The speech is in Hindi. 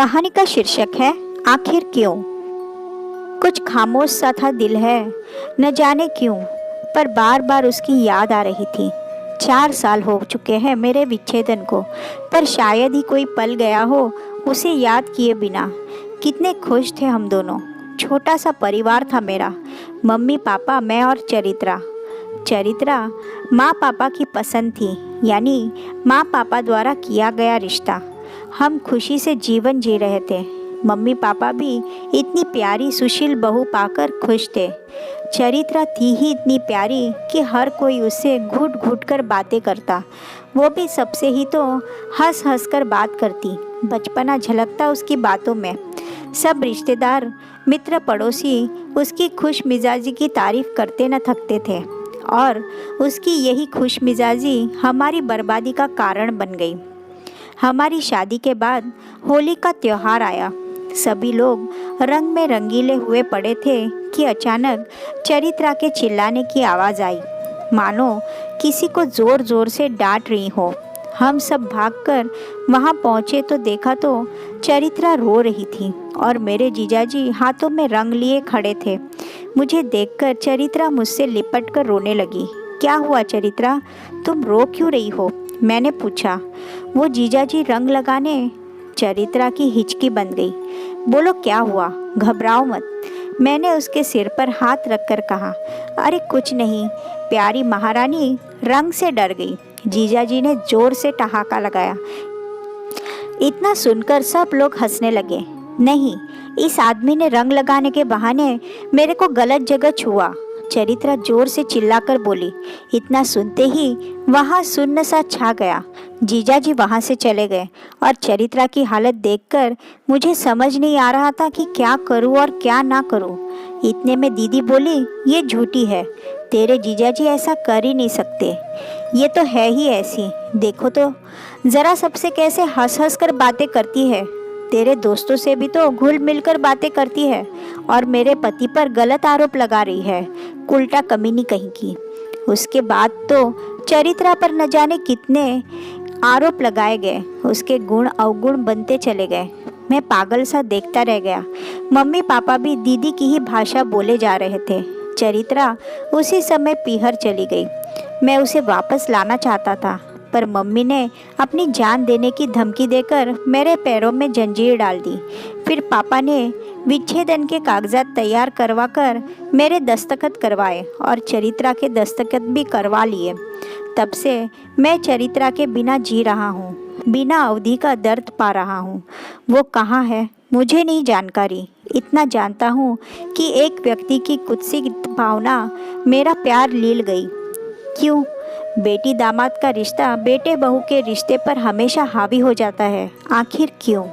कहानी का शीर्षक है आखिर क्यों। कुछ खामोश सा था दिल है, न जाने क्यों, पर बार बार उसकी याद आ रही थी। 4 साल हो चुके हैं मेरे विच्छेदन को, पर शायद ही कोई पल गया हो उसे याद किए बिना। कितने खुश थे हम दोनों, छोटा सा परिवार था मेरा, मम्मी पापा मैं और चरित्रा। चरित्रा माँ पापा की पसंद थी, यानी माँ पापा द्वारा किया गया रिश्ता। हम खुशी से जीवन जी रहे थे। मम्मी पापा भी इतनी प्यारी सुशील बहू पाकर खुश थे। चरित्रा थी ही इतनी प्यारी कि हर कोई उससे घुट घुट कर बातें करता, वो भी सबसे ही तो हंस हंस कर बात करती। बचपना झलकता उसकी बातों में। सब रिश्तेदार मित्र पड़ोसी उसकी खुश मिजाजी की तारीफ करते न थकते थे, और उसकी यही खुश मिजाजी हमारी बर्बादी का कारण बन गई। हमारी शादी के बाद होली का त्यौहार आया। सभी लोग रंग में रंगीले हुए पड़े थे कि अचानक चरित्रा के चिल्लाने की आवाज़ आई, मानो किसी को ज़ोर ज़ोर से डांट रही हो। हम सब भागकर वहां पहुंचे तो देखा तो चरित्रा रो रही थी और मेरे जीजाजी हाथों में रंग लिए खड़े थे। मुझे देखकर चरित्रा मुझसे लिपट कर रोने लगी। क्या हुआ चरित्रा, तुम रो क्यों रही हो, मैंने पूछा। वो जीजाजी रंग लगाने। चरित्रा की हिचकी बन गई। बोलो क्या हुआ, घबराओ मत, मैंने उसके सिर पर हाथ रखकर कहा। अरे कुछ नहीं, प्यारी महारानी रंग से डर गई। जीजाजी ने जोर से ठहाका लगाया। इतना सुनकर सब लोग हंसने लगे। नहीं, इस आदमी ने रंग लगाने के बहाने मेरे को गलत जगह छुआ, चरित्रा जोर से चिल्लाकर बोली। इतना सुनते ही वहाँ सुन्न सा छा गया। जीजाजी वहाँ से चले गए और चरित्रा की हालत देखकर मुझे समझ नहीं आ रहा था कि क्या करूँ और क्या ना करूँ। इतने में दीदी बोली, ये झूठी है, तेरे जीजाजी ऐसा कर ही नहीं सकते, ये तो है ही ऐसी, देखो तो ज़रा सबसे कैसे हंस हंस कर बातें करती है, तेरे दोस्तों से भी तो घुल मिलकर बातें करती है और मेरे पति पर गलत आरोप लगा रही है, उल्टा कमीनी कहीं की। उसके बाद तो चरित्रा पर न जाने कितने आरोप लगाए गए, उसके गुण अवगुण बनते चले गए। मैं पागल सा देखता रह गया। मम्मी पापा भी दीदी की ही भाषा बोले जा रहे थे। चरित्रा उसी समय पीहर चली गई। मैं उसे वापस लाना चाहता था, पर मम्मी ने अपनी जान देने की धमकी देकर मेरे पैरों में जंजीर डाल दी। फिर पापा ने विच्छेदन के कागजात तैयार करवाकर मेरे दस्तखत करवाए और चरित्रा के दस्तखत भी करवा लिए। तब से मैं चरित्रा के बिना जी रहा हूँ, बिना अवधि का दर्द पा रहा हूँ। वो कहाँ है मुझे नहीं जानकारी, इतना जानता हूँ कि एक व्यक्ति की कुत्सित भावना मेरा प्यार लील गई। क्यों बेटी दामाद का रिश्ता बेटे बहू के रिश्ते पर हमेशा हावी हो जाता है, आखिर क्यों।